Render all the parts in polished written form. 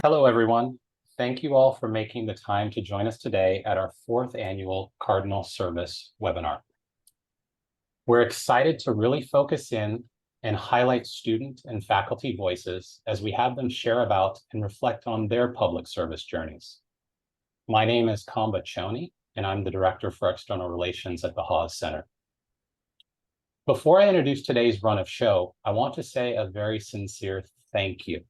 Hello, everyone. Thank you all for making the time to join us today at our 4th annual Cardinal Service webinar. We're excited to really focus in and highlight student and faculty voices as we have them share about and reflect on their public service journeys. My name is Kamba Choni, and I'm the Director for External Relations at the Haas Center. Before I introduce today's run of show, I want to say a very sincere thank you.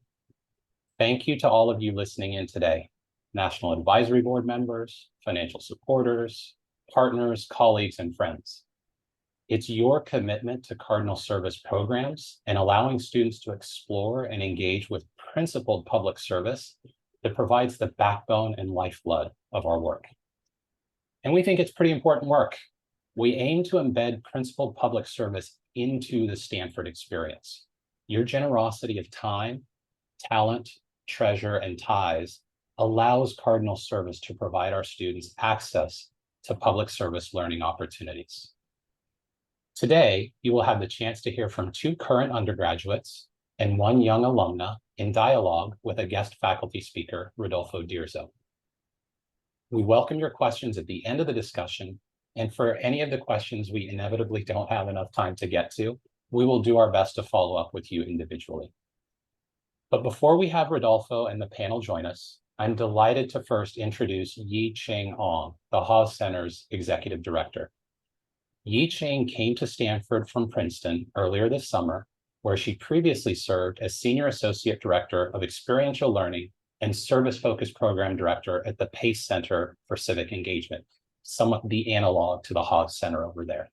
Thank you to all of you listening in today, National Advisory Board members, financial supporters, partners, colleagues, and friends. It's your commitment to Cardinal Service programs and allowing students to explore and engage with principled public service that provides the backbone and lifeblood of our work. And we think it's pretty important work. We aim to embed principled public service into the Stanford experience. Your generosity of time, talent, treasure, and ties allows Cardinal Service to provide our students access to public service learning opportunities. Today, you will have the chance to hear from 2 current undergraduates and 1 young alumna in dialogue with a guest faculty speaker, Rodolfo Dirzo. We welcome your questions at the end of the discussion, and for any of the questions we inevitably don't have enough time to get to, we will do our best to follow up with you individually. But before we have Rodolfo and the panel join us, I'm delighted to first introduce Yi-Ching Ong, the Haas Center's Executive Director. Yi-Ching came to Stanford from Princeton earlier this summer, where she previously served as Senior Associate Director of Experiential Learning and Service-Focused Program Director at the Haas Center for Civic Engagement, somewhat the analog to the Haas Center over there.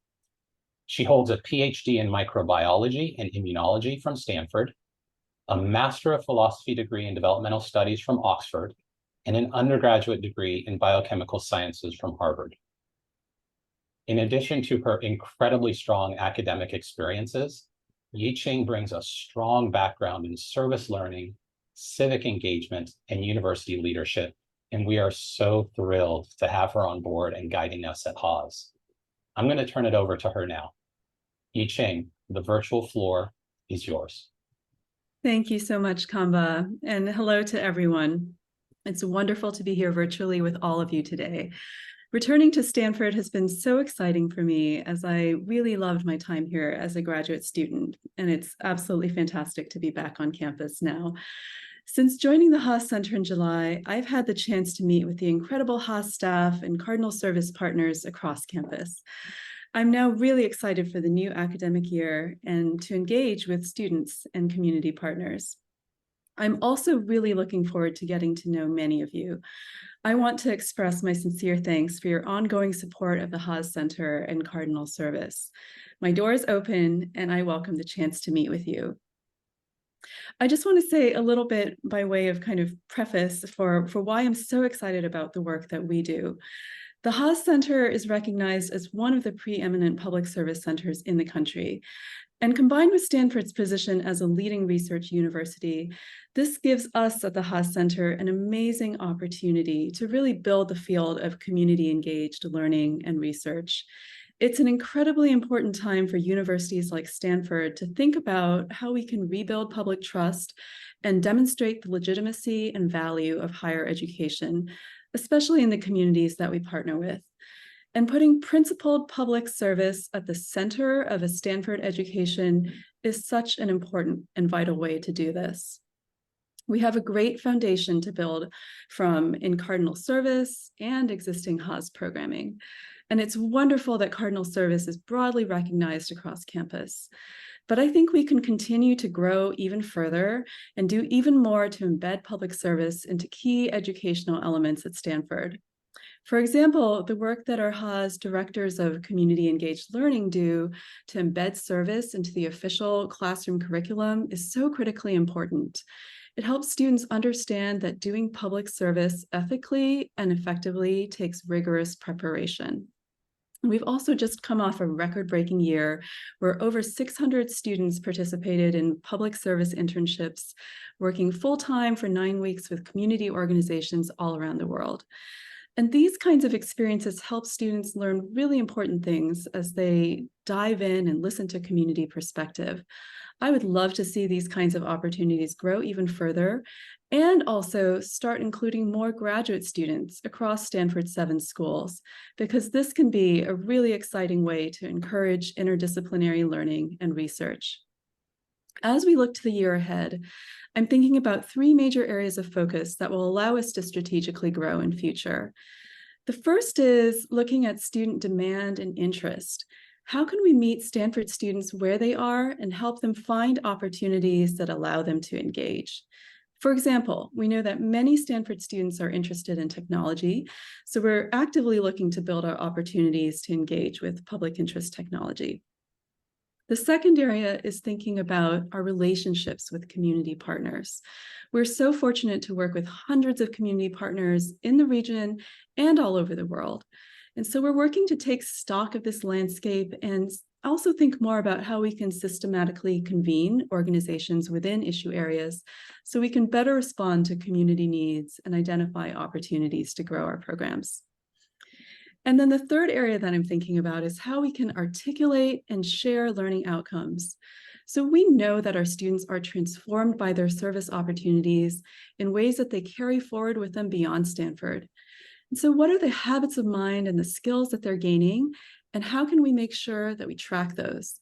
She holds a PhD in microbiology and immunology from Stanford, a Master of Philosophy degree in Developmental Studies from Oxford, and an undergraduate degree in Biochemical Sciences from Harvard. In addition to her incredibly strong academic experiences, Yi-Ching brings a strong background in service learning, civic engagement, and university leadership, and we are so thrilled to have her on board and guiding us at Haas. I'm going to turn it over to her now. Yi-Ching, the virtual floor is yours. Thank you so much, Kamba, and hello to everyone. It's wonderful to be here virtually with all of you today. Returning to Stanford has been so exciting for me, as I really loved my time here as a graduate student, and it's absolutely fantastic to be back on campus now. Since joining the Haas Center in July, I've had the chance to meet with the incredible Haas staff and Cardinal Service partners across campus. I'm now really excited for the new academic year and to engage with students and community partners. I'm also really looking forward to getting to know many of you. I want to express my sincere thanks for your ongoing support of the Haas Center and Cardinal Service. My door is open, and I welcome the chance to meet with you. I just want to say a little bit by way of kind of preface for why I'm so excited about the work that we do. The Haas Center is recognized as one of the preeminent public service centers in the country. And combined with Stanford's position as a leading research university, this gives us at the Haas Center an amazing opportunity to really build the field of community-engaged learning and research. It's an incredibly important time for universities like Stanford to think about how we can rebuild public trust and demonstrate the legitimacy and value of higher education, especially in the communities that we partner with. And putting principled public service at the center of a Stanford education is such an important and vital way to do this. We have a great foundation to build from in Cardinal Service and existing Haas programming. And it's wonderful that Cardinal Service is broadly recognized across campus. But I think we can continue to grow even further and do even more to embed public service into key educational elements at Stanford. For example, the work that our Haas directors of community engaged learning do to embed service into the official classroom curriculum is so critically important. It helps students understand that doing public service ethically and effectively takes rigorous preparation. We've also just come off a record-breaking year where over 600 students participated in public service internships, working full-time for 9 weeks with community organizations all around the world. And these kinds of experiences help students learn really important things as they dive in and listen to community perspective. I would love to see these kinds of opportunities grow even further and also start including more graduate students across Stanford's 7 schools, because this can be a really exciting way to encourage interdisciplinary learning and research. As we look to the year ahead, I'm thinking about 3 major areas of focus that will allow us to strategically grow in future. The first is looking at student demand and interest. How can we meet Stanford students where they are and help them find opportunities that allow them to engage? For example, we know that many Stanford students are interested in technology, so we're actively looking to build our opportunities to engage with public interest technology. The second area is thinking about our relationships with community partners. We're so fortunate to work with hundreds of community partners in the region and all over the world. And so we're working to take stock of this landscape and also think more about how we can systematically convene organizations within issue areas so we can better respond to community needs and identify opportunities to grow our programs. And then the third area that I'm thinking about is how we can articulate and share learning outcomes. So we know that our students are transformed by their service opportunities in ways that they carry forward with them beyond Stanford. And so what are the habits of mind and the skills that they're gaining, and how can we make sure that we track those?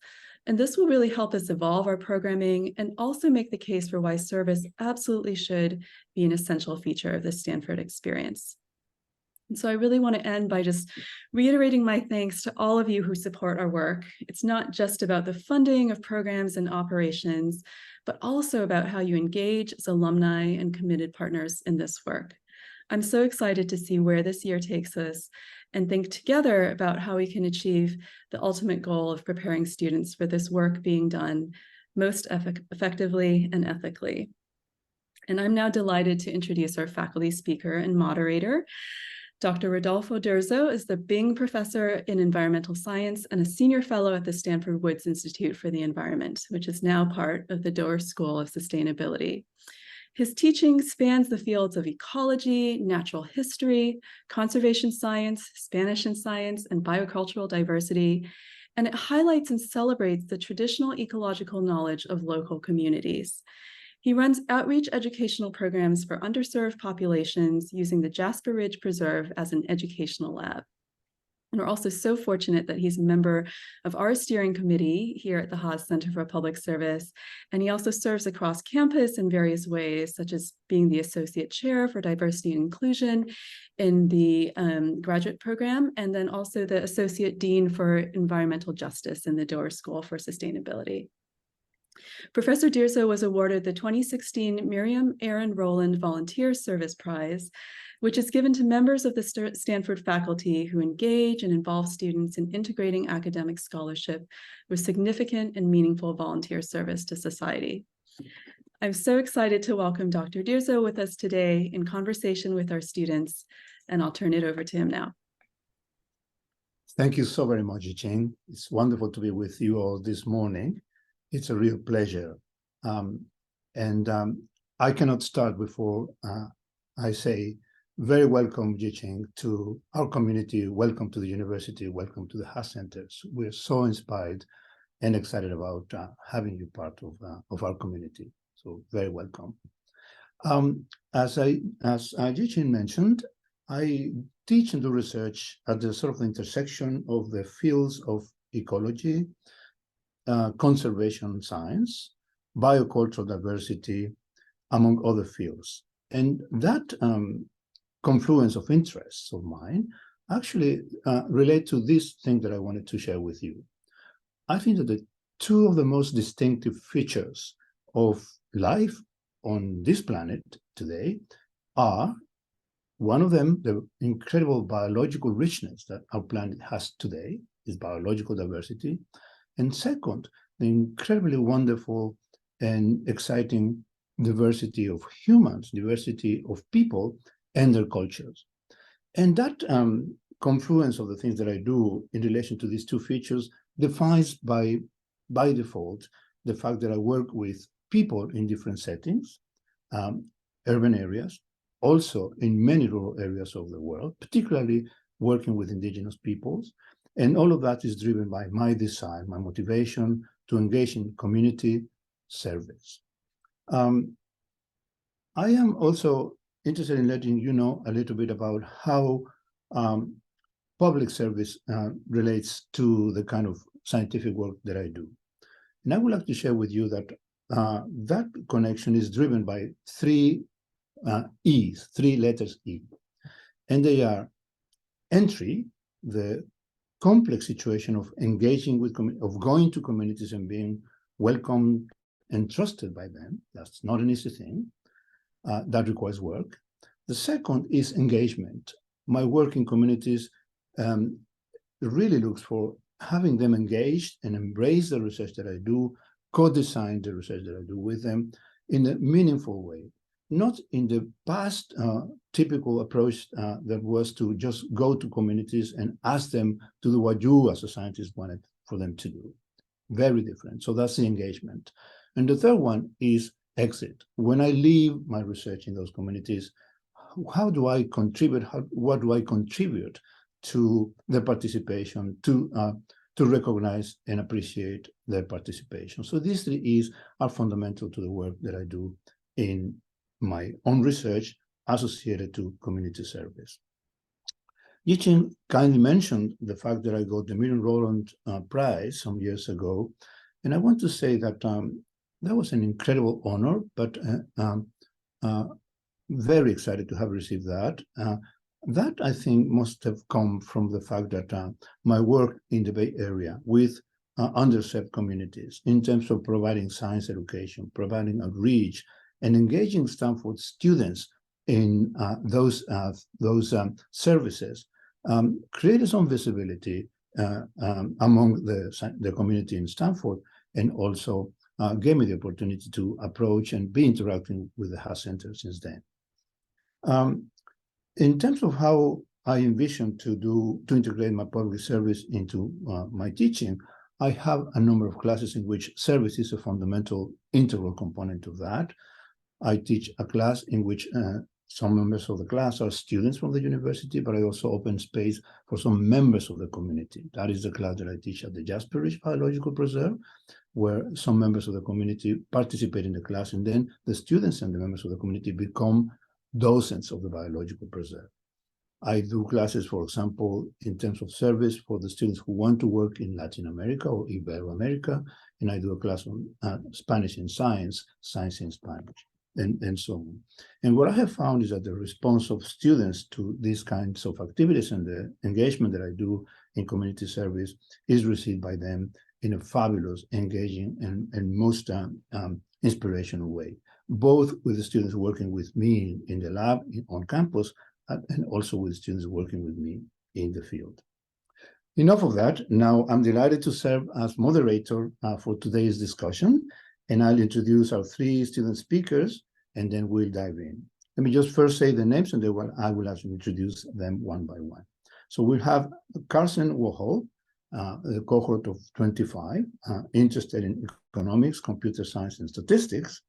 And this will really help us evolve our programming and also make the case for why service absolutely should be an essential feature of the Stanford experience. And so I really want to end by just reiterating my thanks to all of you who support our work. It's not just about the funding of programs and operations, but also about how you engage as alumni and committed partners in this work. I'm so excited to see where this year takes us and think together about how we can achieve the ultimate goal of preparing students for this work being done most effectively and ethically. And I'm now delighted to introduce our faculty speaker and moderator. Dr. Rodolfo Dirzo is the Bing Professor in Environmental Science and a Senior Fellow at the Stanford Woods Institute for the Environment, which is now part of the Doerr School of Sustainability. His teaching spans the fields of ecology, natural history, conservation science, Spanish and science, and biocultural diversity, and it highlights and celebrates the traditional ecological knowledge of local communities. He runs outreach educational programs for underserved populations using the Jasper Ridge Preserve as an educational lab. And we're also so fortunate that he's a member of our steering committee here at the Haas Center for Public Service. And he also serves across campus in various ways, such as being the Associate Chair for Diversity and Inclusion in the graduate program, and then also the Associate Dean for Environmental Justice in the Doerr School for Sustainability. Professor Dirzo was awarded the 2016 Miriam Aaron Rowland Volunteer Service Prize, which is given to members of the Stanford faculty who engage and involve students in integrating academic scholarship with significant and meaningful volunteer service to society. I'm so excited to welcome Dr. Dirzo with us today in conversation with our students, and I'll turn it over to him now. Thank you so very much, Yi-Ching. It's wonderful to be with you all this morning. It's a real pleasure. I cannot start before I say very welcome, Yi-Ching, to our community. Welcome to the university. Welcome to the Haas Center. We're so inspired and excited about having you part of our community. So very welcome. As Yi-Ching mentioned, I teach and do research at the sort of intersection of the fields of ecology, conservation science, biocultural diversity, among other fields. And that confluence of interests of mine actually relate to this thing that I wanted to share with you. I think that the two of the most distinctive features of life on this planet today are, one of them, the incredible biological richness that our planet has today, is biological diversity. And second, the incredibly wonderful and exciting diversity of humans, diversity of people and their cultures. And that confluence of the things that I do in relation to these two features defines by default the fact that I work with people in different settings, urban areas, also in many rural areas of the world, particularly working with indigenous peoples. And all of that is driven by my desire, my motivation to engage in community, service. I am also interested in letting you know a little bit about how public service relates to the kind of scientific work that I do. And I would like to share with you that that connection is driven by three E's, three letters E. And they are entry, the complex situation of engaging with, of going to communities and being welcomed and trusted by them. That's not an easy thing. That requires work. The second is engagement. My work in communities really looks for having them engaged and embrace the research that I do, co-design the research that I do with them in a meaningful way, not in the past typical approach that was to just go to communities and ask them to do what you as a scientist wanted for them to do. Very different. So that's the engagement. And the third one is exit. When I leave my research in those communities, how do I contribute? What do I contribute to their participation, to recognize and appreciate their participation? So these three E's are fundamental to the work that I do in my own research associated to community service. Yi-Ching kindly mentioned the fact that I got the Miriam Rowland Prize some years ago, and I want to say that that was an incredible honor, but very excited to have received that. That, I think, must have come from the fact that my work in the Bay Area with underserved communities in terms of providing science education, providing outreach, and engaging Stanford students in those services created some visibility among the community in Stanford, and also gave me the opportunity to approach and be interacting with the Haas Center since then. In terms of how I envision to integrate my public service into my teaching, I have a number of classes in which service is a fundamental integral component of that. I teach a class in which some members of the class are students from the university, but I also open space for some members of the community. That is the class that I teach at the Jasper Ridge Biological Preserve, where some members of the community participate in the class, and then the students and the members of the community become docents of the biological preserve. I do classes, for example, in terms of service for the students who want to work in Latin America or Ibero-America, and I do a class on Spanish in science, science in Spanish, and so on. And what I have found is that the response of students to these kinds of activities and the engagement that I do in community service is received by them in a fabulous, engaging, and most inspirational way, both with the students working with me in the lab on campus, and also with students working with me in the field. Enough of that. Now I'm delighted to serve as moderator for today's discussion, and I'll introduce our three student speakers, and then we'll dive in. Let me just first say the names, and then I will actually introduce them one by one. So we'll have Carson Warhol, the cohort of 25, interested in economics, computer science, and statistics.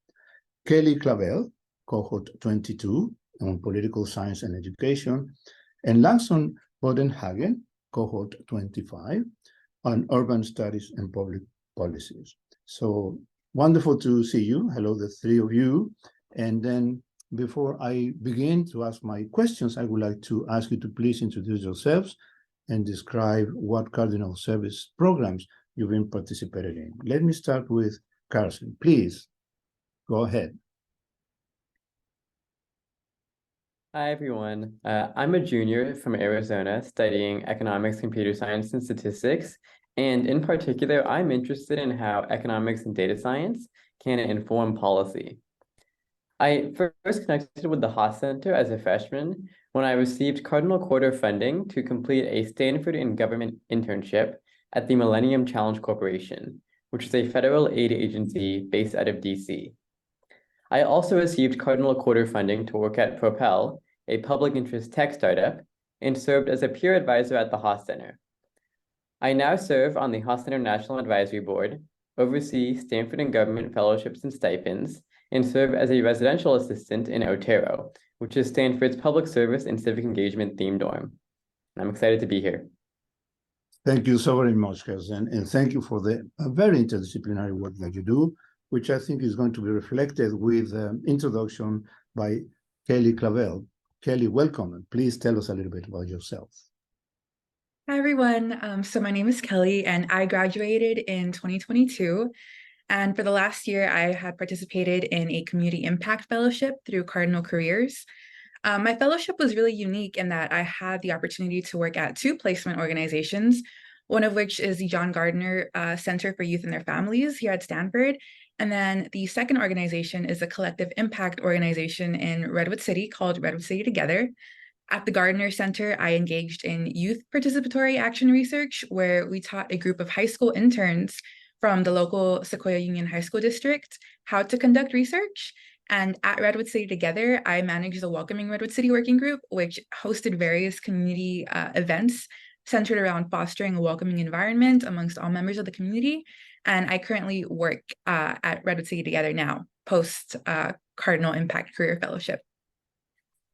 Kelly Clavel, cohort 22, on political science and education. And Langston Bodenhagen, cohort 25, on urban studies and public policies. So wonderful to see you. Hello, the three of you. And then before I begin to ask my questions, I would like to ask you to please introduce yourselves and describe what Cardinal service programs you've been participating in. Let me start with Carson. Please, go ahead. Hi, everyone. I'm a junior from Arizona studying economics, computer science, and statistics. And in particular, I'm interested in how economics and data science can inform policy. I first connected with the Haas Center as a freshman when I received Cardinal Quarter funding to complete a Stanford in government internship at the Millennium Challenge Corporation, which is a federal aid agency based out of DC. I also received Cardinal Quarter funding to work at Propel, a public interest tech startup, and served as a peer advisor at the Haas Center. I now serve on the Haas Center National Advisory Board, oversee Stanford and government fellowships and stipends, and serve as a residential assistant in Otero, which is Stanford's public service and civic engagement theme dorm. I'm excited to be here. Thank you so very much, Carson, and thank you for the very interdisciplinary work that you do. which I think is going to be reflected with introduction by Kelly Clavel. Kelly, welcome, and please tell us a little bit about yourself. Hi, everyone. So my name is Kelly, and I graduated in 2022. And for the last year, I had participated in a community impact fellowship through Cardinal Careers. My fellowship was really unique in that I had the opportunity to work at two placement organizations, one of which is the John Gardner Center for Youth and Their Families here at Stanford. And then the second organization is a collective impact organization in Redwood City called Redwood City Together. At the Gardner Center, I engaged in youth participatory action research, where we taught a group of high school interns from the local Sequoia Union High School District how to conduct research. And at Redwood City Together, I managed the Welcoming Redwood City Working Group, which hosted various community events centered around fostering a welcoming environment amongst all members of the community. And I currently work at Redwood City Together now, post Cardinal Impact Career Fellowship.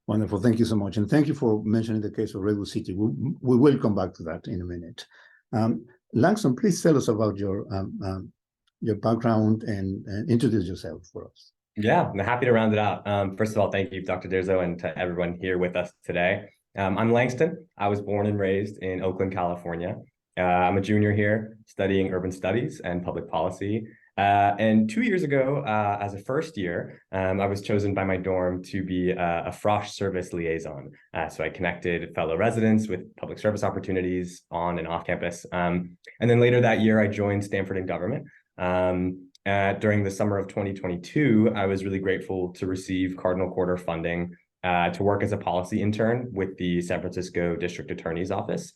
Wonderful. Thank you so much. And thank you for mentioning the case of Redwood City. We will come back to that in a minute. Langston, please tell us about your background and introduce yourself for us. Yeah, I'm happy to round it out. First of all, thank you, Dr. Dirzo, and to everyone here with us today. I'm Langston. I was born and raised in Oakland, California. I'm a junior here studying urban studies and public policy. And 2 years ago, as a first year, I was chosen by my dorm to be a Frosh service liaison. So I connected fellow residents with public service opportunities on and off campus. And then later that year, I joined Stanford in government. During the summer of 2022, I was really grateful to receive Cardinal Quarter funding to work as a policy intern with the San Francisco District Attorney's Office.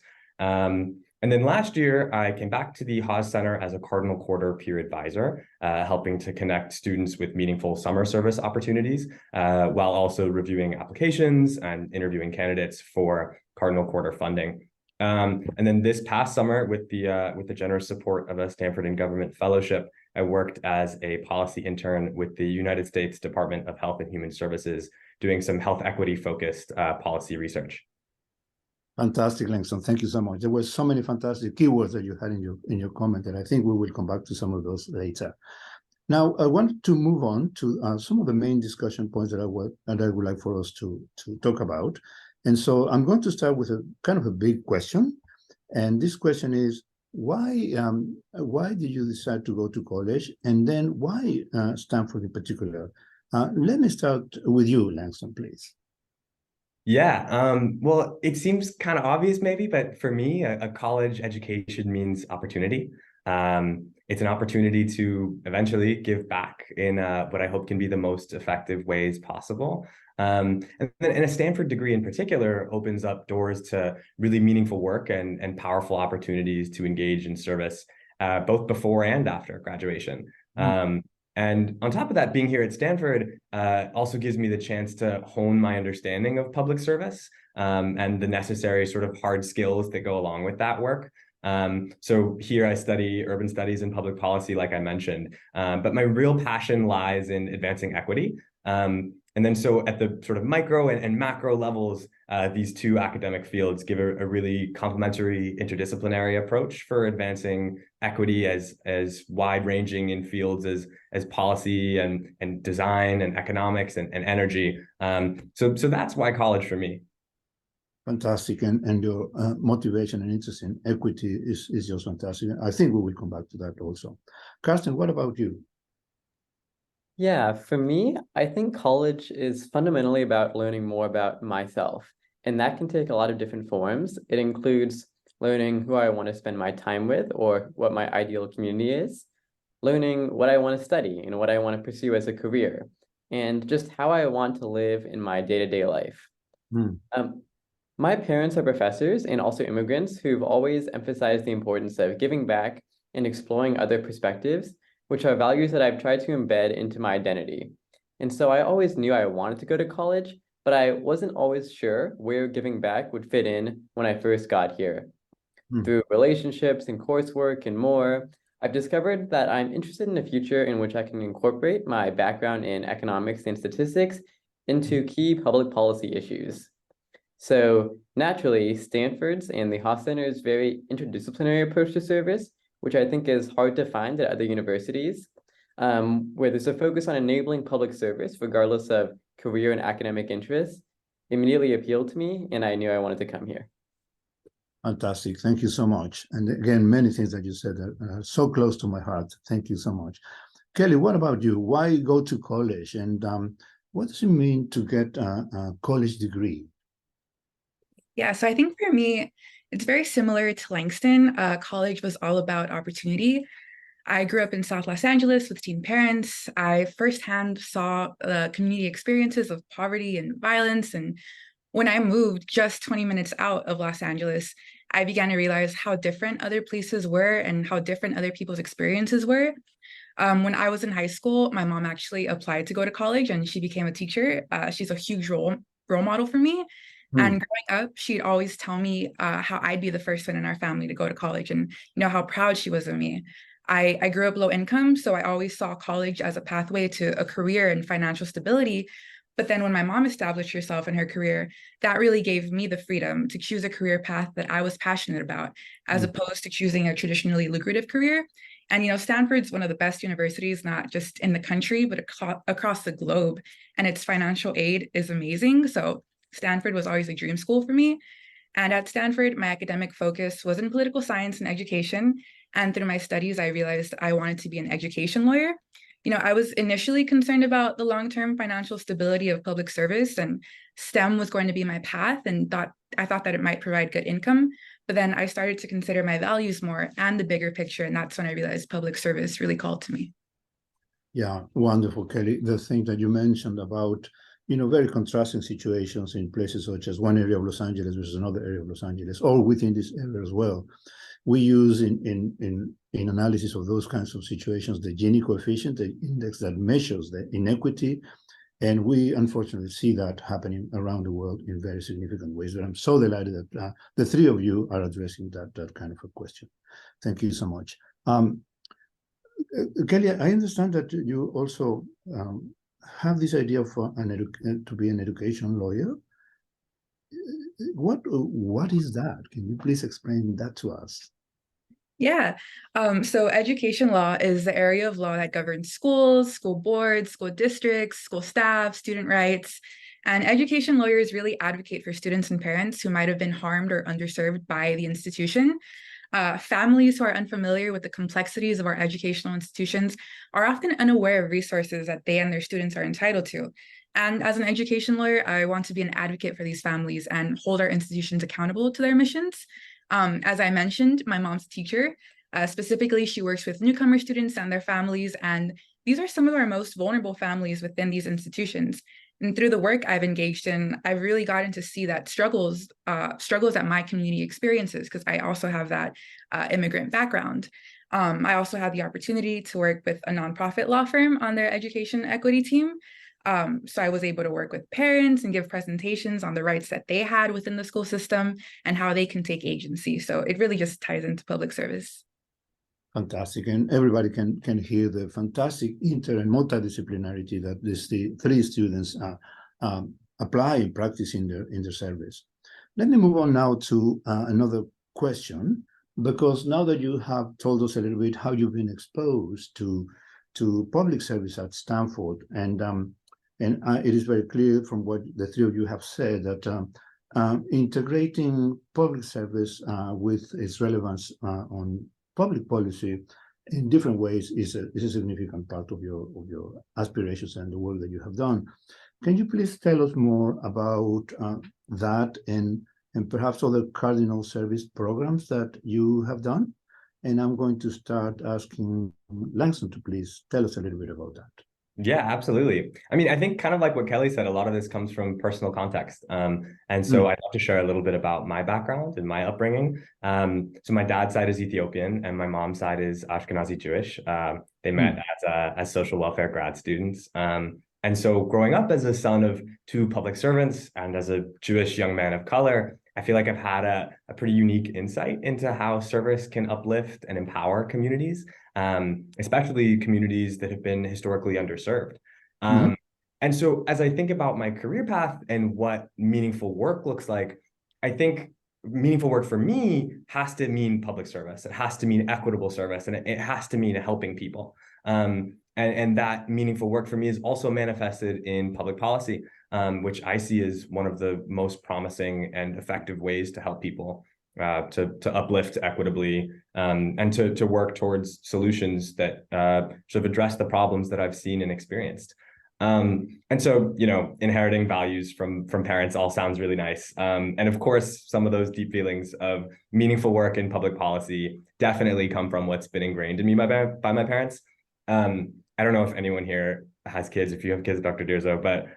And then last year, I came back to the Haas Center as a Cardinal Quarter peer advisor, helping to connect students with meaningful summer service opportunities, while also reviewing applications and interviewing candidates for Cardinal Quarter funding. And then this past summer, with the generous support of a Stanford in Government Fellowship, I worked as a policy intern with the United States Department of Health and Human Services, doing some health equity focused policy research. Fantastic, Langston. Thank you so much. There were so many fantastic keywords that you had in your comment, and I think we will come back to some of those later. Now, I want to move on to some of the main discussion points that I would like for us to talk about. And so I'm going to start with a kind of a big question. And this question is, why did you decide to go to college? And then why Stanford in particular? Let me start with you, Langston, please. Yeah, well, it seems kind of obvious maybe, but for me, a college education means opportunity. It's an opportunity to eventually give back in what I hope can be the most effective ways possible. And a Stanford degree in particular opens up doors to really meaningful work and powerful opportunities to engage in service, both before and after graduation. And on top of that, being here at Stanford also gives me the chance to hone my understanding of public service and the necessary sort of hard skills that go along with that work. So here I study urban studies and public policy, like I mentioned, but my real passion lies in advancing equity. And then so at the sort of micro and macro levels, these two academic fields give a really complementary interdisciplinary approach for advancing equity as wide-ranging in fields as policy and design and economics and energy. So that's why college for me. Fantastic, and your motivation and interest in equity is just fantastic. I think we will come back to that also. Karsten, what about you? Yeah, for me, I think college is fundamentally about learning more about myself, and that can take a lot of different forms. It includes learning who I want to spend my time with or what my ideal community is, learning what I want to study and what I want to pursue as a career, and just how I want to live in my day-to-day life. My parents are professors and also immigrants who've always emphasized the importance of giving back and exploring other perspectives, which are values that I've tried to embed into my identity. And so I always knew I wanted to go to college, but I wasn't always sure where giving back would fit in when I first got here. Through relationships and coursework and more, I've discovered that I'm interested in a future in which I can incorporate my background in economics and statistics into key public policy issues. So naturally, Stanford's and the Haas Center's very interdisciplinary approach to service, which I think is hard to find at other universities, where there's a focus on enabling public service regardless of career and academic interests, immediately appealed to me, and I knew I wanted to come here. Fantastic. Thank you so much. And again, many things that you said are so close to my heart. Thank you so much. Kelly, what about you? Why go to college? And what does it mean to get a college degree? Yeah, so I think for me, it's very similar to Langston. College was all about opportunity. I grew up in South Los Angeles with teen parents. I firsthand saw community experiences of poverty and violence. And when I moved just 20 minutes out of Los Angeles, I began to realize how different other places were and how different other people's experiences were. When I was in high school, my mom actually applied to go to college and she became a teacher. She's a huge role model for me. And growing up, she'd always tell me how I'd be the first one in our family to go to college and how proud she was of me. I grew up low income, so I always saw college as a pathway to a career and financial stability. But then when my mom established herself in her career, that really gave me the freedom to choose a career path that I was passionate about, as opposed to choosing a traditionally lucrative career. And, Stanford's one of the best universities, not just in the country, but across the globe. And its financial aid is amazing. So Stanford was always a dream school for me. And at Stanford, my academic focus was in political science and education. And through my studies, I realized I wanted to be an education lawyer. I was initially concerned about the long-term financial stability of public service, and STEM was going to be my path, and I thought that it might provide good income. But then I started to consider my values more and the bigger picture, and that's when I realized public service really called to me. Yeah, wonderful, Kelly. The thing that you mentioned about, very contrasting situations in places such as one area of Los Angeles versus another area of Los Angeles, or within this area as well. We use in analysis of those kinds of situations the Gini coefficient, the index that measures the inequity, and we unfortunately see that happening around the world in very significant ways. But I'm so delighted that the three of you are addressing that kind of a question. Thank you so much. Kelly, I understand that you also have this idea for to be an education lawyer. What is that? Can you please explain that to us? Yeah. So education law is the area of law that governs schools, school boards, school districts, school staff, student rights. And education lawyers really advocate for students and parents who might have been harmed or underserved by the institution. Families who are unfamiliar with the complexities of our educational institutions are often unaware of resources that they and their students are entitled to. And as an education lawyer, I want to be an advocate for these families and hold our institutions accountable to their missions. As I mentioned, my mom's a teacher. Specifically, she works with newcomer students and their families, and these are some of our most vulnerable families within these institutions. And through the work I've engaged in, I've really gotten to see that struggles that my community experiences, because I also have that immigrant background. I also had the opportunity to work with a nonprofit law firm on their education equity team. So I was able to work with parents and give presentations on the rights that they had within the school system and how they can take agency. So it really just ties into public service. Fantastic. And everybody can hear the fantastic inter and multidisciplinarity that the three students apply and practice in their service. Let me move on now to another question, because now that you have told us a little bit how you've been exposed to public service at Stanford, and it is very clear from what the three of you have said that integrating public service with its relevance on public policy in different ways is a significant part of your aspirations and the work that you have done. Can you please tell us more about that and perhaps other Cardinal service programs that you have done? And I'm going to start asking Langston to please tell us a little bit about that. Yeah, absolutely. I mean, I think kind of like what Kelly said, a lot of this comes from personal context. And so I'd love to share a little bit about my background and my upbringing. So my dad's side is Ethiopian and my mom's side is Ashkenazi Jewish. They met as social welfare grad students. And so growing up as a son of two public servants and as a Jewish young man of color, I feel like I've had a pretty unique insight into how service can uplift and empower communities, especially communities that have been historically underserved. And so as I think about my career path and what meaningful work looks like, I think meaningful work for me has to mean public service. It has to mean equitable service, and it has to mean helping people. And that meaningful work for me is also manifested in public policy, which I see as one of the most promising and effective ways to help people to uplift equitably, and to work towards solutions that sort of address the problems that I've seen and experienced. And so, inheriting values from parents all sounds really nice. And of course, some of those deep feelings of meaningful work in public policy definitely come from what's been ingrained in me by my parents. I don't know if anyone here has kids, if you have kids, Dr. Dirzo, but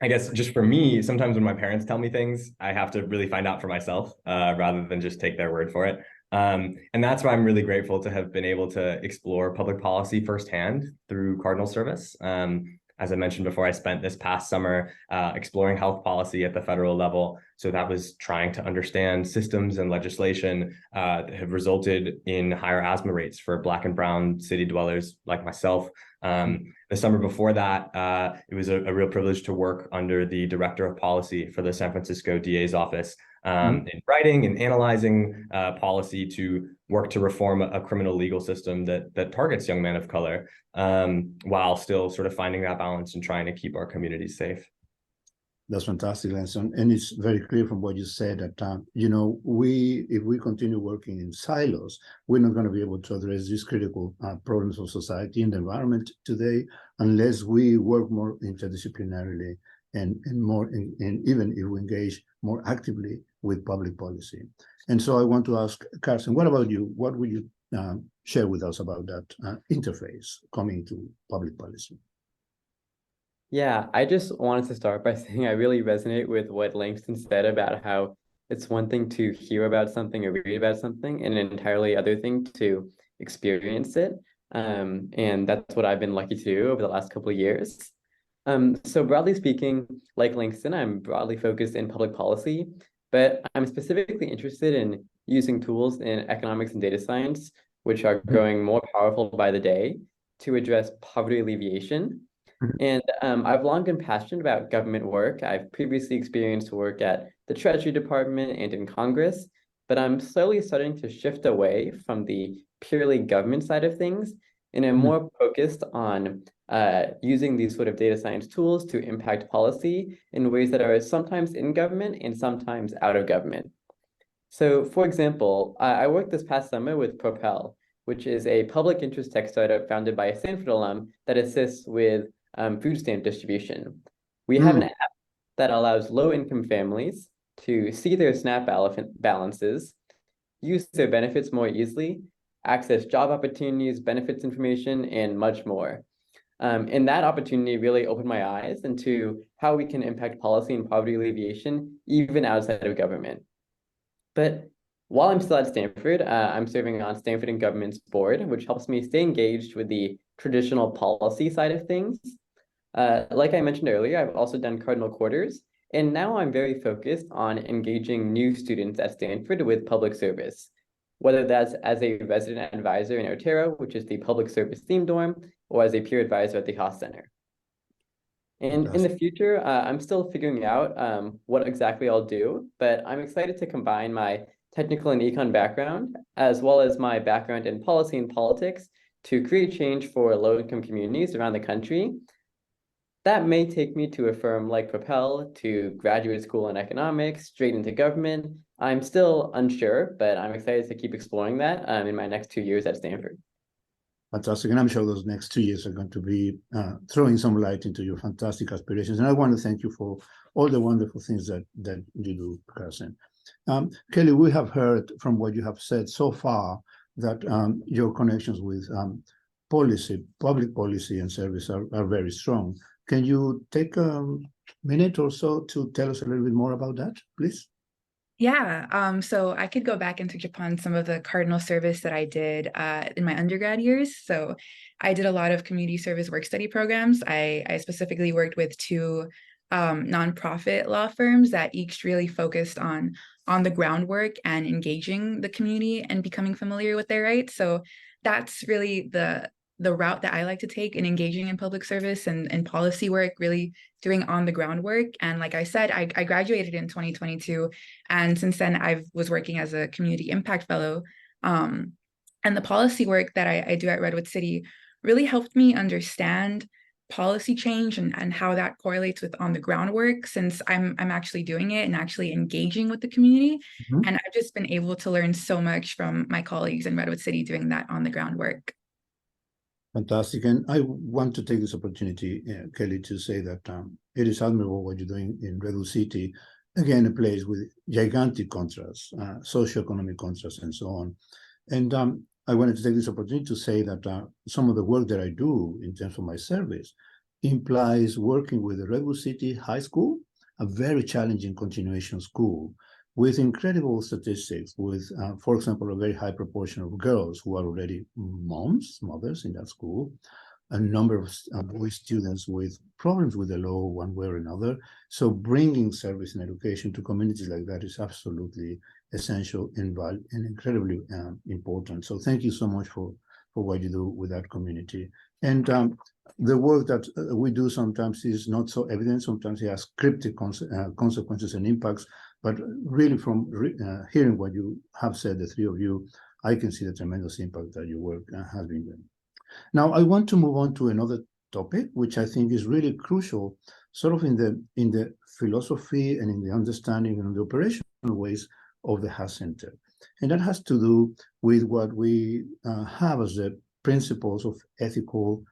I guess just for me, sometimes when my parents tell me things, I have to really find out for myself rather than just take their word for it. And that's why I'm really grateful to have been able to explore public policy firsthand through Cardinal service. As I mentioned before, I spent this past summer exploring health policy at the federal level. So that was trying to understand systems and legislation that have resulted in higher asthma rates for Black and Brown city dwellers like myself. The summer before that, it was a real privilege to work under the director of policy for the San Francisco DA's office, in writing and analyzing policy to work to reform a criminal legal system that targets young men of color, while still sort of finding that balance and trying to keep our communities safe. That's fantastic, Lanson. And it's very clear from what you said that, if we continue working in silos, we're not going to be able to address these critical problems of society and the environment today unless we work more interdisciplinarily and even if we engage more actively with public policy. And so I want to ask Carson, what about you? What would you share with us about that interface coming to public policy? Yeah, I just wanted to start by saying I really resonate with what Langston said about how it's one thing to hear about something or read about something and an entirely other thing to experience it. And that's what I've been lucky to do over the last couple of years. So broadly speaking, like Langston, I'm broadly focused in public policy, but I'm specifically interested in using tools in economics and data science, which are growing more powerful by the day, to address poverty alleviation. And I've long been passionate about government work. I've previously experienced work at the Treasury Department and in Congress, but I'm slowly starting to shift away from the purely government side of things, and I'm more focused on using these sort of data science tools to impact policy in ways that are sometimes in government and sometimes out of government. So, for example, I worked this past summer with Propel, which is a public interest tech startup founded by a Stanford alum that assists with food stamp distribution. We have an app that allows low-income families to see their SNAP balances, use their benefits more easily, access job opportunities, benefits information, and much more. And that opportunity really opened my eyes into how we can impact policy and poverty alleviation even outside of government. But while I'm still at Stanford, I'm serving on Stanford and Government's board, which helps me stay engaged with the traditional policy side of things. Like I mentioned earlier, I've also done Cardinal Quarters, and now I'm very focused on engaging new students at Stanford with public service, whether that's as a resident advisor in Otero, which is the public service theme dorm, or as a peer advisor at the Haas Center. And in the future, I'm still figuring out what exactly I'll do, but I'm excited to combine my technical and econ background, as well as my background in policy and politics, to create change for low-income communities around the country. That may take me to a firm like Propel, to graduate school in economics, straight into government. I'm still unsure, but I'm excited to keep exploring that in my next 2 years at Stanford. Fantastic. And I'm sure those next 2 years are going to be throwing some light into your fantastic aspirations. And I want to thank you for all the wonderful things that you do, Carson. Kelly, we have heard from what you have said so far that your connections with policy, public policy and service are very strong. Can you take a minute or so to tell us a little bit more about that, please? Yeah, so I could go back and touch upon some of the Cardinal service that I did in my undergrad years. So I did a lot of community service work study programs. I specifically worked with two nonprofit law firms that each really focused on the groundwork and engaging the community and becoming familiar with their rights. So that's really the route that I like to take in engaging in public service and policy work, really doing on the ground work. And like I said, I graduated in 2022. And since then I was working as a community impact fellow. And the policy work that I do at Redwood City really helped me understand policy change and how that correlates with on the groundwork, since I'm actually doing it and actually engaging with the community. Mhm. And I've just been able to learn so much from my colleagues in Redwood City doing that on the groundwork. Fantastic. And I want to take this opportunity, Kelly, to say that it is admirable what you're doing in Redwood City. Again, a place with gigantic contrasts, socioeconomic contrasts, and so on. And I wanted to take this opportunity to say that some of the work that I do in terms of my service implies working with the Redwood City High School, a very challenging continuation school with incredible statistics, with, for example, a very high proportion of girls who are already mothers in that school, a number of boy students with problems with the law one way or another. So bringing service and education to communities like that is absolutely essential and incredibly important. So thank you so much for what you do with that community. And the work that we do sometimes is not so evident. Sometimes it has cryptic consequences and impacts. But really, from hearing what you have said, the three of you, I can see the tremendous impact that your work has been doing. Now, I want to move on to another topic, which I think is really crucial, sort of in the philosophy and in the understanding and the operational ways of the Haas Center. And that has to do with what we have as the principles of ethical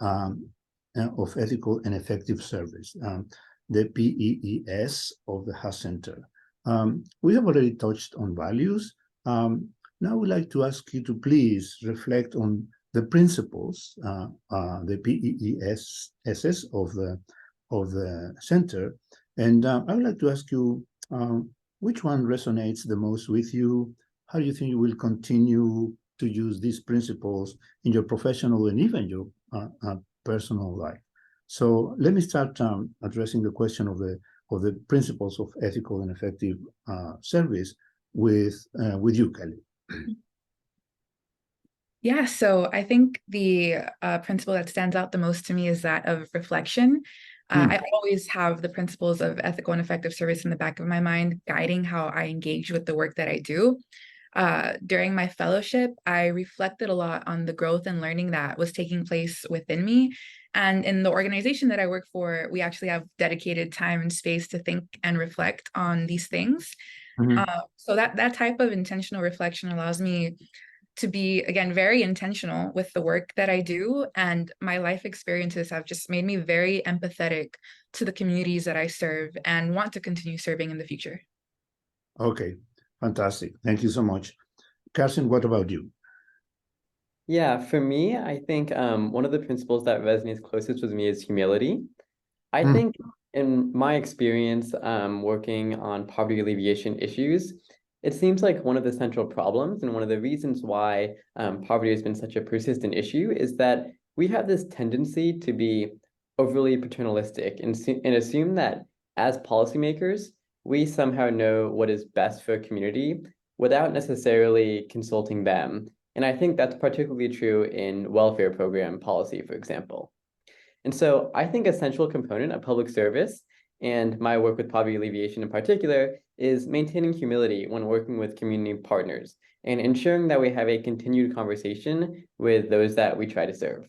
and effective service, the PEES of the Haas Center. We have already touched on values. Now I would like to ask you to please reflect on the principles, the PEES of the center. And I would like to ask you, which one resonates the most with you? How do you think you will continue to use these principles in your professional and even your personal life? So let me start addressing the question of the principles of ethical and effective service with you, Kelly. Yeah, so I think the principle that stands out the most to me is that of reflection. I always have the principles of ethical and effective service in the back of my mind, guiding how I engage with the work that I do. During my fellowship, I reflected a lot on the growth and learning that was taking place within me. And in the organization that I work for, we actually have dedicated time and space to think and reflect on these things. So that type of intentional reflection allows me to be, again, very intentional with the work that I do. And my life experiences have just made me very empathetic to the communities that I serve and want to continue serving in the future. Okay, fantastic. Thank you so much. Carson, what about you? Yeah, for me, I think one of the principles that resonates closest with me is humility. I think in my experience working on poverty alleviation issues, it seems like one of the central problems and one of the reasons why poverty has been such a persistent issue is that we have this tendency to be overly paternalistic and assume that as policymakers, we somehow know what is best for a community without necessarily consulting them. And I think that's particularly true in welfare program policy, for example. And so I think a central component of public service and my work with poverty alleviation in particular is maintaining humility when working with community partners and ensuring that we have a continued conversation with those that we try to serve.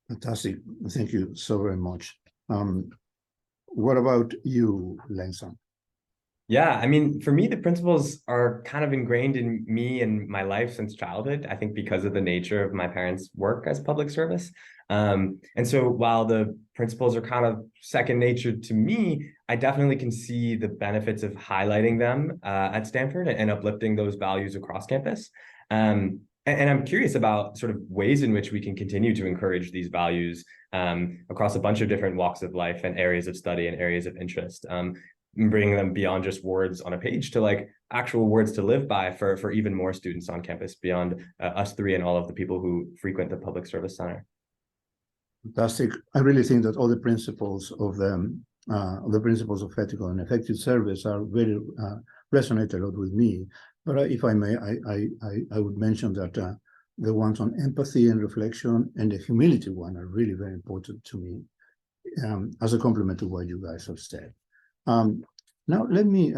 Fantastic. Thank you so very much. What about you, Langston? Yeah, I mean, for me, the principles are kind of ingrained in me and my life since childhood, I think because of the nature of my parents' work as public service. And so while the principles are kind of second nature to me, I definitely can see the benefits of highlighting them at Stanford and uplifting those values across campus. And I'm curious about sort of ways in which we can continue to encourage these values across a bunch of different walks of life and areas of study and areas of interest. Bringing them beyond just words on a page to like actual words to live by for even more students on campus beyond us three and all of the people who frequent the Public Service Center. Fantastic. I really think that all the principles of ethical and effective service are very resonate a lot with me. But if I may, I would mention that the ones on empathy and reflection and the humility one are really very important to me as a complement to what you guys have said. Now, let me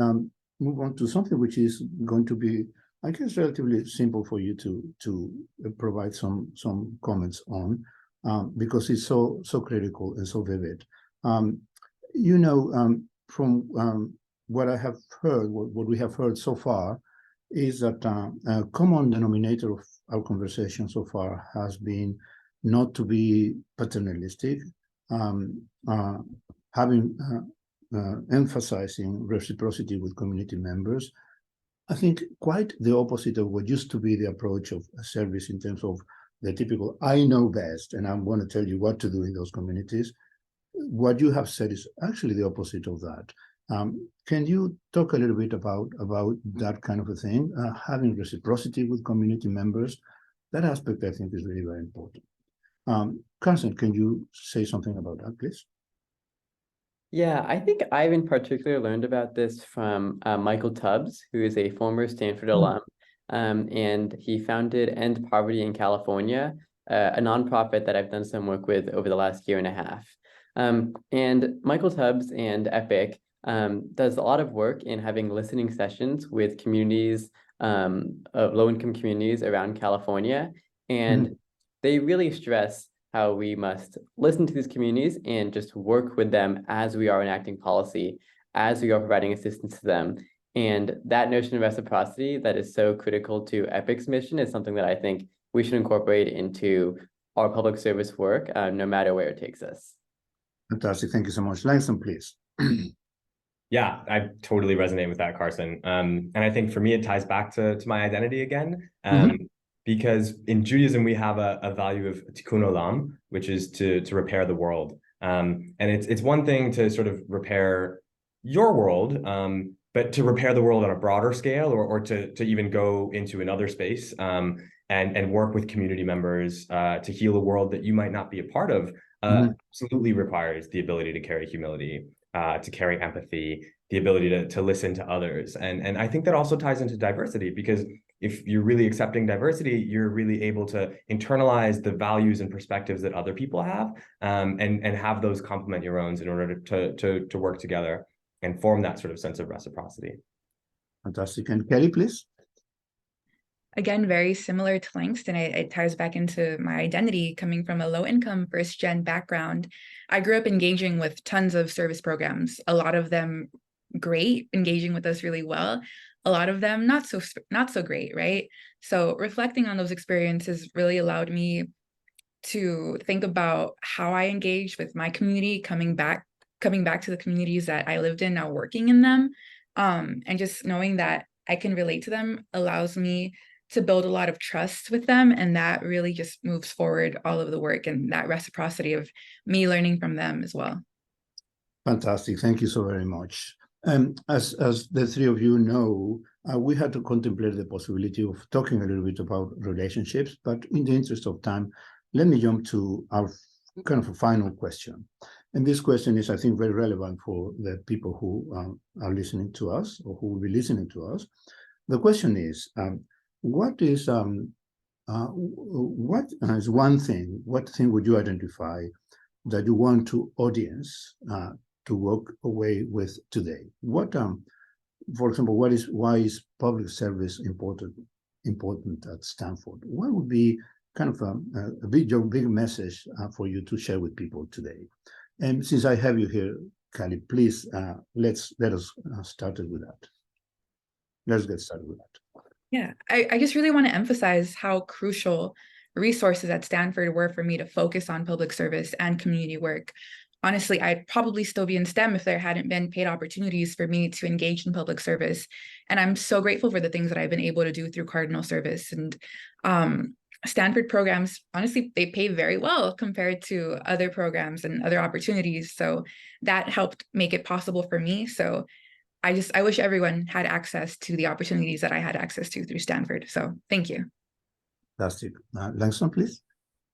move on to something which is going to be I guess relatively simple for you to provide some comments on, because it's so critical and so vivid. From what I have heard, what we have heard so far, is that a common denominator of our conversation so far has been not to be paternalistic, emphasizing reciprocity with community members. I think quite the opposite of what used to be the approach of a service in terms of the typical, I know best, and I'm going to tell you what to do in those communities. What you have said is actually the opposite of that. Can you talk a little bit about that kind of a thing, having reciprocity with community members? That aspect, I think, is really very important. Carson, can you say something about that, please? Yeah, I think I've in particular learned about this from Michael Tubbs, who is a former Stanford alum, and he founded End Poverty in California, a nonprofit that I've done some work with over the last year and a half. And Michael Tubbs and EPIC does a lot of work in having listening sessions with communities, low-income communities around California, and they really stress how we must listen to these communities and just work with them as we are enacting policy, as we are providing assistance to them. And that notion of reciprocity that is so critical to EPIC's mission is something that I think we should incorporate into our public service work, no matter where it takes us. Fantastic. Thank you so much. Langston, please. Yeah, I totally resonate with that, Carson. And I think for me, it ties back to my identity again. Because in Judaism, we have a value of tikkun olam, which is to repair the world. And it's one thing to sort of repair your world, but to repair the world on a broader scale, or to even go into another space and work with community members to heal a world that you might not be a part of, absolutely requires the ability to carry humility, to carry empathy, the ability to listen to others. And I think that also ties into diversity, because if you're really accepting diversity, you're really able to internalize the values and perspectives that other people have, and have those complement your own in order to work together and form that sort of sense of reciprocity. Fantastic. And Kelly, please. Again, very similar to Langston, it ties back into my identity coming from a low-income first-gen background. I grew up engaging with tons of service programs, a lot of them great, engaging with us really well, a lot of them not so great, right? So reflecting on those experiences really allowed me to think about how I engage with my community, coming back to the communities that I lived in, now working in them, and just knowing that I can relate to them allows me to build a lot of trust with them, and that really just moves forward all of the work and that reciprocity of me learning from them as well. Fantastic. Thank you so very much. As the three of you know, we had to contemplate the possibility of talking a little bit about relationships, but in the interest of time, let me jump to our kind of a final question. And this question is, I think, very relevant for the people who are listening to us, or who will be listening to us. The question is, what thing would you identify that you want to audience to walk away with today? What, for example, why is public service important at Stanford? What would be kind of your big message for you to share with people today? And since I have you here, Kelly, please let us start with that. Let's get started with that. Yeah, I just really want to emphasize how crucial resources at Stanford were for me to focus on public service and community work. Honestly, I'd probably still be in STEM if there hadn't been paid opportunities for me to engage in public service. And I'm so grateful for the things that I've been able to do through Cardinal service. And Stanford programs, honestly, they pay very well compared to other programs and other opportunities. So that helped make it possible for me. So I wish everyone had access to the opportunities that I had access to through Stanford. So thank you. Fantastic. Langston, please.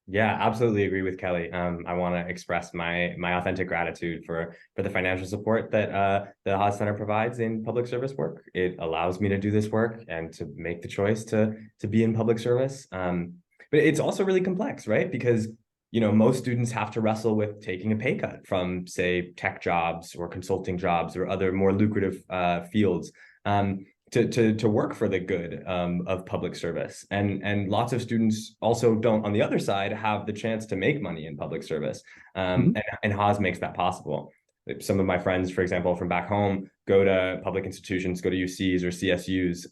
Yeah, absolutely agree with Kelly. I want to express my authentic gratitude for the financial support that the Haas Center provides in public service work. It allows me to do this work and to make the choice to be in public service. But it's also really complex, right? Because most students have to wrestle with taking a pay cut from, say, tech jobs or consulting jobs or other more lucrative fields. And to work for the good of public service. And lots of students also don't, on the other side, have the chance to make money in public service. And Haas makes that possible. Some of my friends, for example, from back home, go to public institutions, go to UCs or CSUs,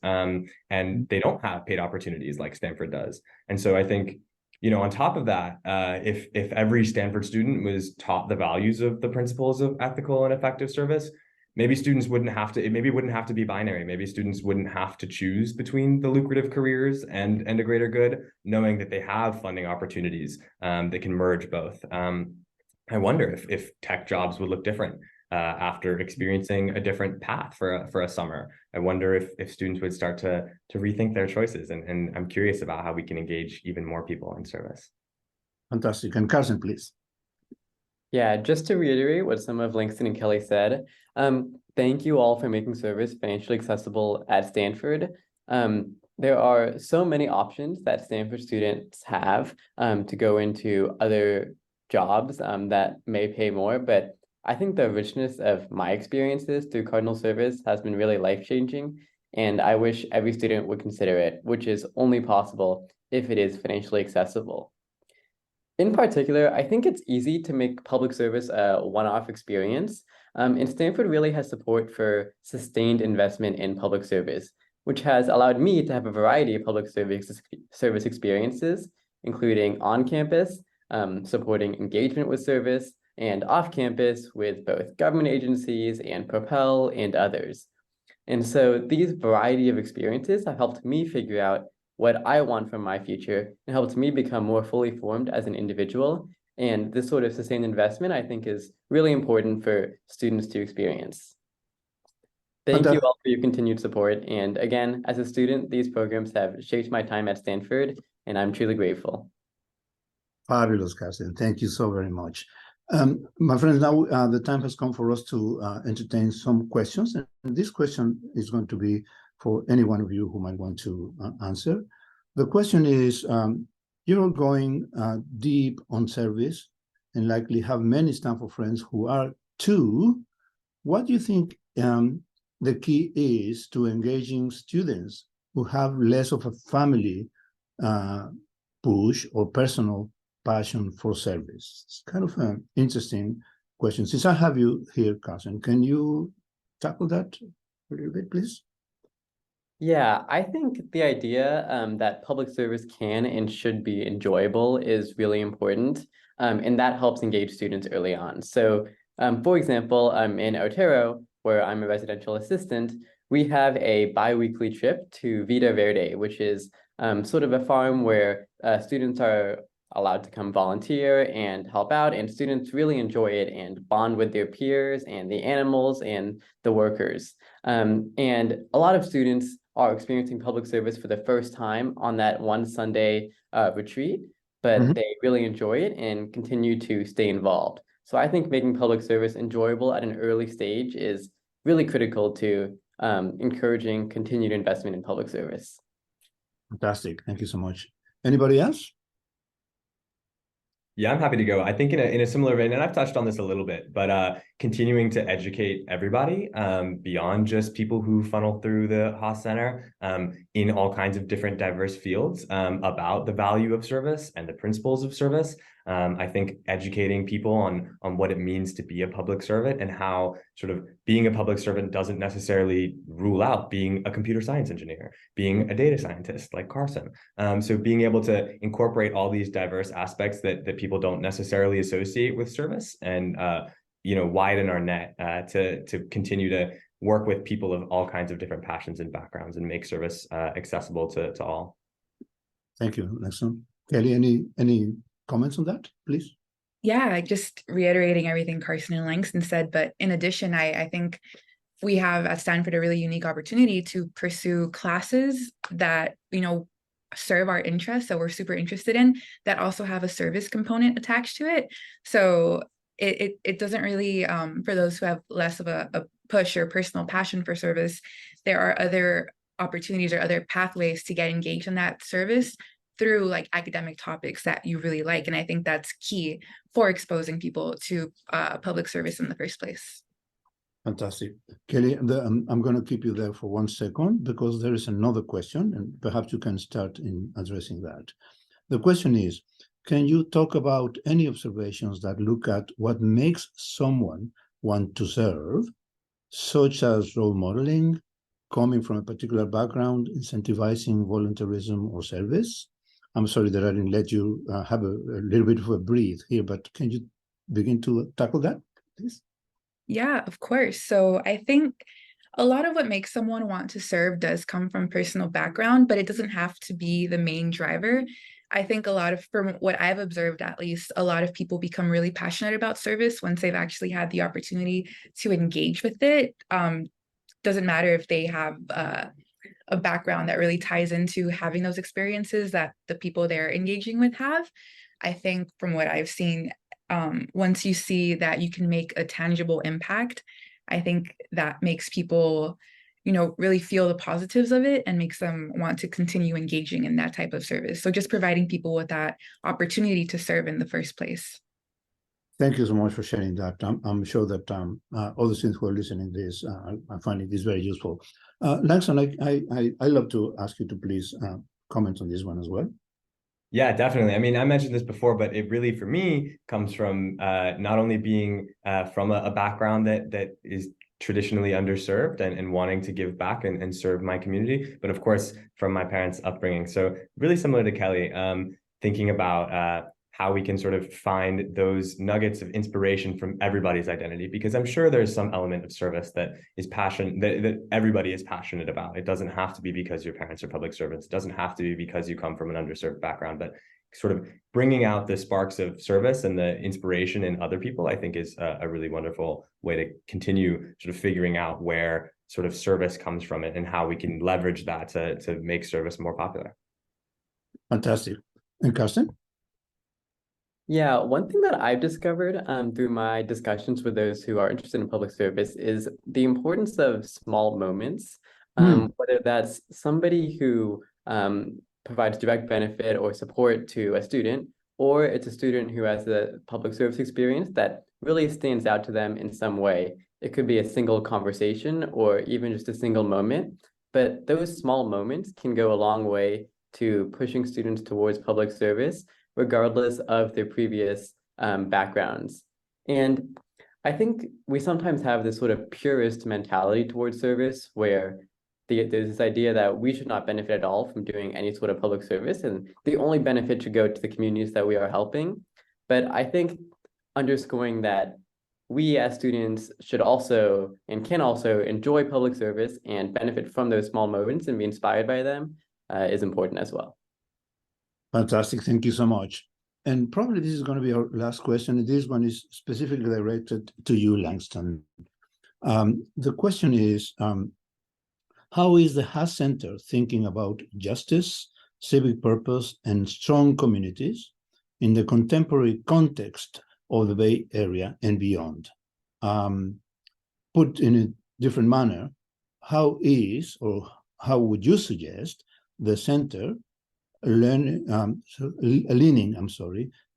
and they don't have paid opportunities like Stanford does. And so I think, on top of that, if every Stanford student was taught the values of the principles of ethical and effective service, maybe students wouldn't have to be binary. Maybe students wouldn't have to choose between the lucrative careers and a greater good, knowing that they have funding opportunities that can merge both. I wonder if tech jobs would look different after experiencing a different path for a summer. I wonder if students would start to rethink their choices. And I'm curious about how we can engage even more people in service. Fantastic. And Carson, please. Yeah, just to reiterate what some of Langston and Kelly said, thank you all for making service financially accessible at Stanford. There are so many options that Stanford students have to go into other jobs that may pay more, but I think the richness of my experiences through Cardinal service has been really life-changing, and I wish every student would consider it, which is only possible if it is financially accessible. In particular, I think it's easy to make public service a one-off experience, and Stanford really has support for sustained investment in public service, which has allowed me to have a variety of public service experiences, including on campus, supporting engagement with service, and off campus with both government agencies and Propel and others. And so these variety of experiences have helped me figure out what I want from my future and helped me become more fully formed as an individual. And this sort of sustained investment, I think, is really important for students to experience. Thank you all for your continued support. And again, as a student, these programs have shaped my time at Stanford, and I'm truly grateful. Fabulous, Carson. Thank you so very much. My friends, now the time has come for us to entertain some questions. And this question is going to be for any one of you who might want to answer. The question is, you're going deep on service and likely have many Stanford friends who are too. What do you think the key is to engaging students who have less of a family push or personal passion for service? It's kind of an interesting question. Since I have you here, Carson, can you tackle that a little bit, please? Yeah, I think the idea that public service can and should be enjoyable is really important, and that helps engage students early on. So, for example, in Otero, where I'm a residential assistant, we have a bi-weekly trip to Vida Verde, which is sort of a farm where students are allowed to come volunteer and help out, and students really enjoy it and bond with their peers and the animals and the workers. And a lot of students are experiencing public service for the first time on that one Sunday retreat, but they really enjoy it and continue to stay involved. So I think making public service enjoyable at an early stage is really critical to encouraging continued investment in public service. Fantastic. Thank you so much. Anybody else? Yeah, I'm happy to go. I think in a similar vein, and I've touched on this a little bit, but continuing to educate everybody beyond just people who funnel through the Haas Center in all kinds of different diverse fields about the value of service and the principles of service. I think educating people on what it means to be a public servant and how sort of being a public servant doesn't necessarily rule out being a computer science engineer, being a data scientist like Carson. So being able to incorporate all these diverse aspects that people don't necessarily associate with service and widen our net to continue to work with people of all kinds of different passions and backgrounds and make service accessible to all. Thank you, Langston. Kelly, any comments on that, please? Yeah, just reiterating everything Carson and Langston said, but in addition, I think we have at Stanford a really unique opportunity to pursue classes that, serve our interests that we're super interested in, that also have a service component attached to it. So it doesn't really, for those who have less of a push or personal passion for service, there are other opportunities or other pathways to get engaged in that service through like academic topics that you really like. And I think that's key for exposing people to public service in the first place. Fantastic. Kelly, I'm going to keep you there for 1 second because there is another question, and perhaps you can start in addressing that. The question is, can you talk about any observations that look at what makes someone want to serve, such as role modeling, coming from a particular background, incentivizing volunteerism or service? I'm sorry that I didn't let you have a little bit of a breathe here, but can you begin to tackle that, please? Yeah, of course. So I think a lot of what makes someone want to serve does come from personal background, but it doesn't have to be the main driver. I think from what I've observed, at least, a lot of people become really passionate about service once they've actually had the opportunity to engage with it. Doesn't matter if they have a background that really ties into having those experiences that the people they're engaging with have. I think from what I've seen, once you see that you can make a tangible impact, I think that makes people, really feel the positives of it and makes them want to continue engaging in that type of service. So just providing people with that opportunity to serve in the first place. Thank you so much for sharing that. I'm sure that all the students who are listening to this are finding this very useful. Langston, I love to ask you to please comment on this one as well. Yeah, definitely. I mean, I mentioned this before, but it really, for me, comes from not only being from a background that is traditionally underserved and wanting to give back and serve my community, but of course, from my parents' upbringing. So really similar to Kelly, thinking about how we can sort of find those nuggets of inspiration from everybody's identity, because I'm sure there's some element of service that is that everybody is passionate about. It doesn't have to be because your parents are public servants. It doesn't have to be because you come from an underserved background, but sort of bringing out the sparks of service and the inspiration in other people, I think is a really wonderful way to continue sort of figuring out where sort of service comes from it and how we can leverage that to make service more popular. Fantastic. And Carsten? Yeah, one thing that I've discovered through my discussions with those who are interested in public service is the importance of small moments, whether that's somebody who provides direct benefit or support to a student, or it's a student who has a public service experience that really stands out to them in some way. It could be a single conversation or even just a single moment, but those small moments can go a long way to pushing students towards public service, regardless of their previous backgrounds. And I think we sometimes have this sort of purist mentality towards service where there's this idea that we should not benefit at all from doing any sort of public service, and the only benefit should go to the communities that we are helping. But I think underscoring that we as students should also and can also enjoy public service and benefit from those small moments and be inspired by them is important as well. Fantastic. Thank you so much. And probably this is going to be our last question. This one is specifically directed to you, Langston. The question is, how is the Haas Center thinking about justice, civic purpose, and strong communities in the contemporary context of the Bay Area and beyond? Put in a different manner, how would you suggest the center leaning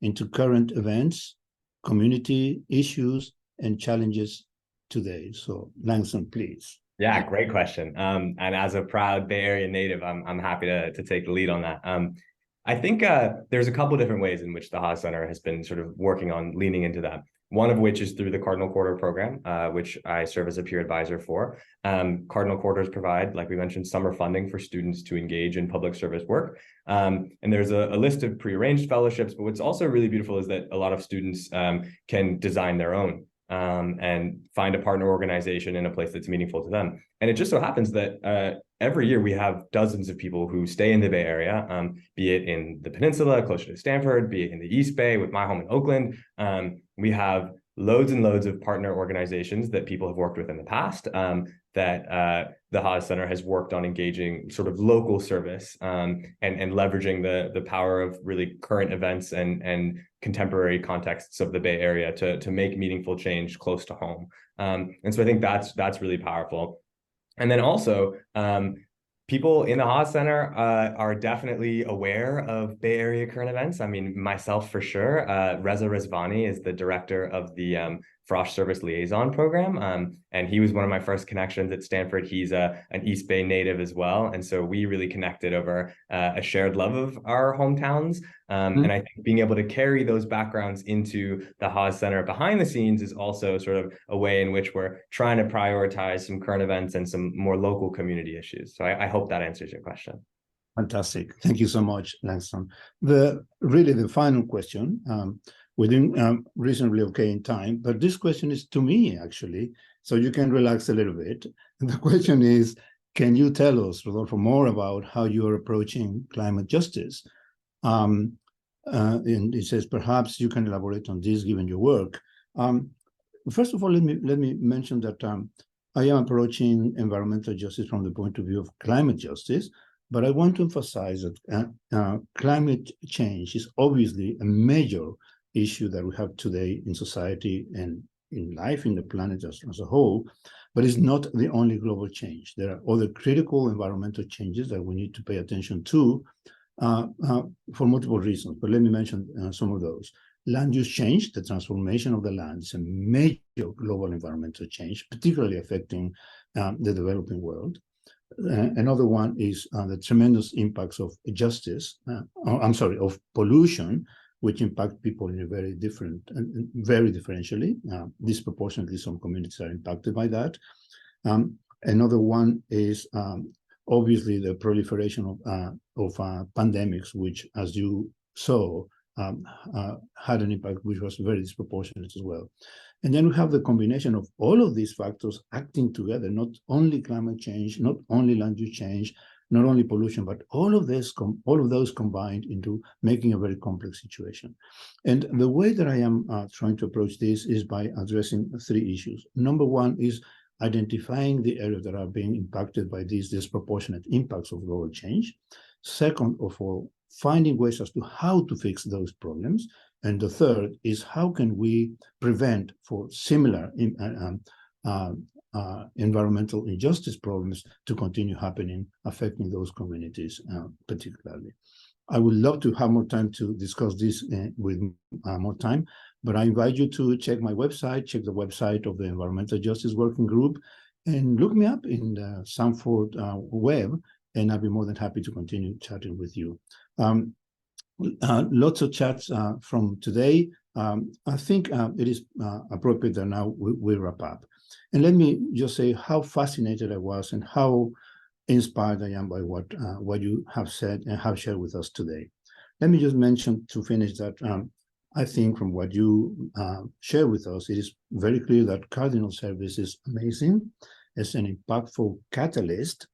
into current events, community issues, and challenges today? So Langston, please. Yeah, great question. And as a proud Bay Area native, I'm happy to take the lead on that. I think there's a couple of different ways in which the Haas Center has been sort of working on leaning into that. One of which is through the Cardinal Quarter program, which I serve as a peer advisor for. Cardinal Quarters provide, like we mentioned, summer funding for students to engage in public service work. And there's a list of prearranged fellowships, but what's also really beautiful is that a lot of students can design their own and find a partner organization in a place that's meaningful to them. And it just so happens that every year we have dozens of people who stay in the Bay Area, be it in the peninsula, closer to Stanford, be it in the East Bay with my home in Oakland. We have loads and loads of partner organizations that people have worked with in the past that the Haas Center has worked on engaging sort of local service and leveraging the power of really current events and contemporary contexts of the Bay Area to make meaningful change close to home. And so I think that's really powerful. And then also, people in the Haas Center are definitely aware of Bay Area current events. I mean, myself for sure. Reza Rizvani is the director of the Frost Service Liaison Program. And he was one of my first connections at Stanford. He's an East Bay native as well. And so we really connected over a shared love of our hometowns. And I think being able to carry those backgrounds into the Haas Center behind the scenes is also sort of a way in which we're trying to prioritize some current events and some more local community issues. So I hope that answers your question. Fantastic. Thank you so much, Langston. The final question, within reasonably okay in time, but this question is to me, actually, so you can relax a little bit. And the question is, can you tell us, Rodolfo, more about how you are approaching climate justice? And it says, perhaps you can elaborate on this given your work. First of all, let me mention that I am approaching environmental justice from the point of view of climate justice, but I want to emphasize that climate change is obviously a major issue that we have today in society and in life, in the planet as a whole, but it's not the only global change. There are other critical environmental changes that we need to pay attention to for multiple reasons, but let me mention some of those. Land use change, the transformation of the land, is a major global environmental change, particularly affecting the developing world. Another one is the tremendous impacts of of pollution, which impact people in a very differentially. Disproportionately, some communities are impacted by that. Another one is obviously the proliferation of pandemics, which, as you saw, had an impact which was very disproportionate as well. And then we have the combination of all of these factors acting together, not only climate change, not only land use change, not only pollution, but all of those combined into making a very complex situation. And the way that I am trying to approach this is by addressing three issues. Number one is identifying the areas that are being impacted by these disproportionate impacts of global change. Second of all, finding ways as to how to fix those problems. And the third is how can we prevent for similar environmental injustice problems to continue happening, affecting those communities particularly. I would love to have more time to discuss this with more time, but I invite you to check my website, check the website of the Environmental Justice Working Group, and look me up in the Stanford web, and I'll be more than happy to continue chatting with you. Lots of chats from today. I think it is appropriate that now we wrap up. And let me just say how fascinated I was and how inspired I am by what you have said and have shared with us today. Let me just mention to finish that I think from what you share with us, it is very clear that Cardinal service is amazing as an impactful catalyst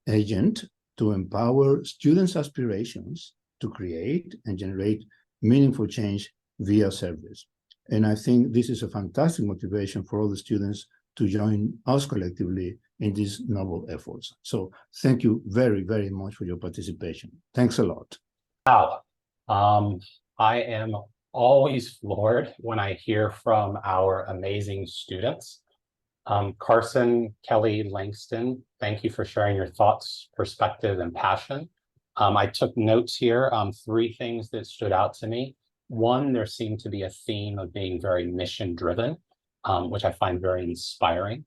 agent to empower students' aspirations to create and generate meaningful change via service. And I think this is a fantastic motivation for all the students to join us collectively in these noble efforts. So thank you very, very much for your participation. Thanks a lot. Wow. I am always floored when I hear from our amazing students. Carson, Kelly, Langston, thank you for sharing your thoughts, perspective, and passion. I took notes here, three things that stood out to me. One, there seemed to be a theme of being very mission-driven, which I find very inspiring.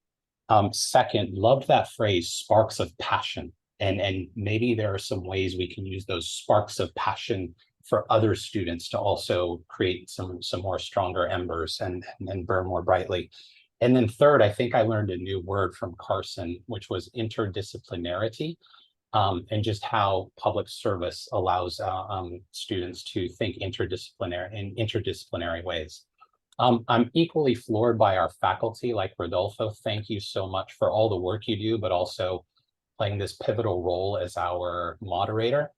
Second, loved that phrase, sparks of passion. And maybe there are some ways we can use those sparks of passion for other students to also create some more stronger embers and burn more brightly. And then third, I think I learned a new word from Carson, which was interdisciplinarity, and just how public service allows students to think in interdisciplinary ways. I'm equally floored by our faculty, like Rodolfo. Thank you so much for all the work you do, but also playing this pivotal role as our moderator.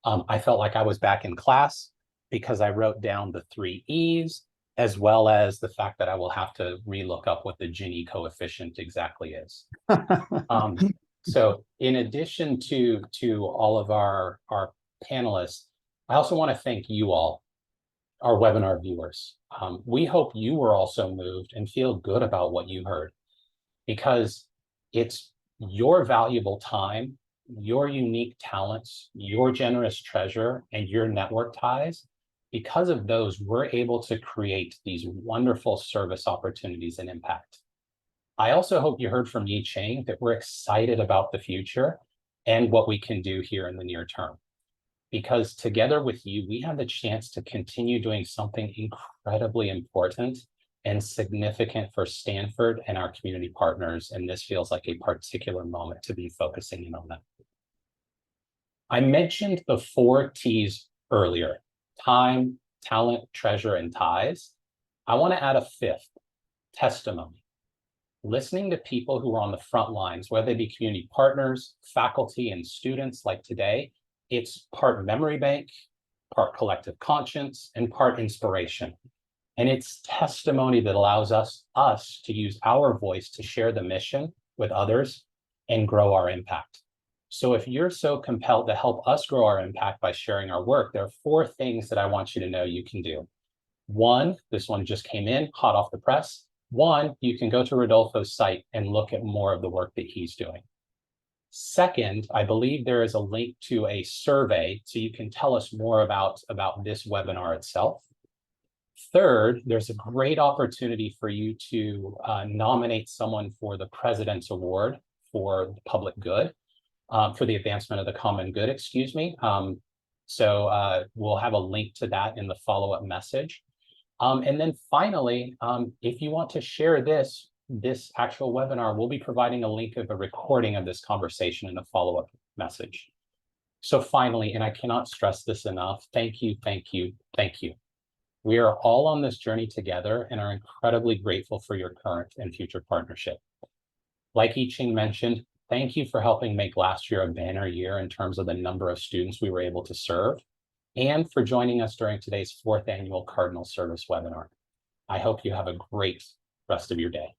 I felt like I was back in class because I wrote down the 3 E's, as well as the fact that I will have to relook up what the Gini coefficient exactly is. So in addition to all of our panelists, I also want to thank you all, our webinar viewers. We hope you were also moved and feel good about what you heard, because it's your valuable time, your unique talents, your generous treasure, and your network ties because of those, we're able to create these wonderful service opportunities and impact. I also hope you heard from Yi-Ching that we're excited about the future and what we can do here in the near term. Because together with you, we have the chance to continue doing something incredibly important and significant for Stanford and our community partners. And this feels like a particular moment to be focusing in on that. I mentioned the 4 T's earlier: time, talent, treasure, and ties. I want to add a 5th: testimony. Listening to people who are on the front lines, whether they be community partners, faculty, and students like today. It's part memory bank, part collective conscience, and part inspiration. And it's testimony that allows us to use our voice to share the mission with others and grow our impact. So if you're so compelled to help us grow our impact by sharing our work, there are 4 things that I want you to know you can do. 1, this one just came in, hot off the press. 1, you can go to Rodolfo's site and look at more of the work that he's doing. Second, I believe there is a link to a survey, so you can tell us more about this webinar itself. Third, there's a great opportunity for you to nominate someone for the President's Award for the public good, for the advancement of the common good, excuse me. So we'll have a link to that in the follow-up message. And then finally, if you want to share this actual webinar, we'll be providing a link of a recording of this conversation in the follow-up message. So finally, and I cannot stress this enough, thank you, thank you, thank you. We are all on this journey together and are incredibly grateful for your current and future partnership. Like Yi-Ching mentioned, thank you for helping make last year a banner year in terms of the number of students we were able to serve, and for joining us during today's 4th annual Cardinal Service webinar. I hope you have a great rest of your day.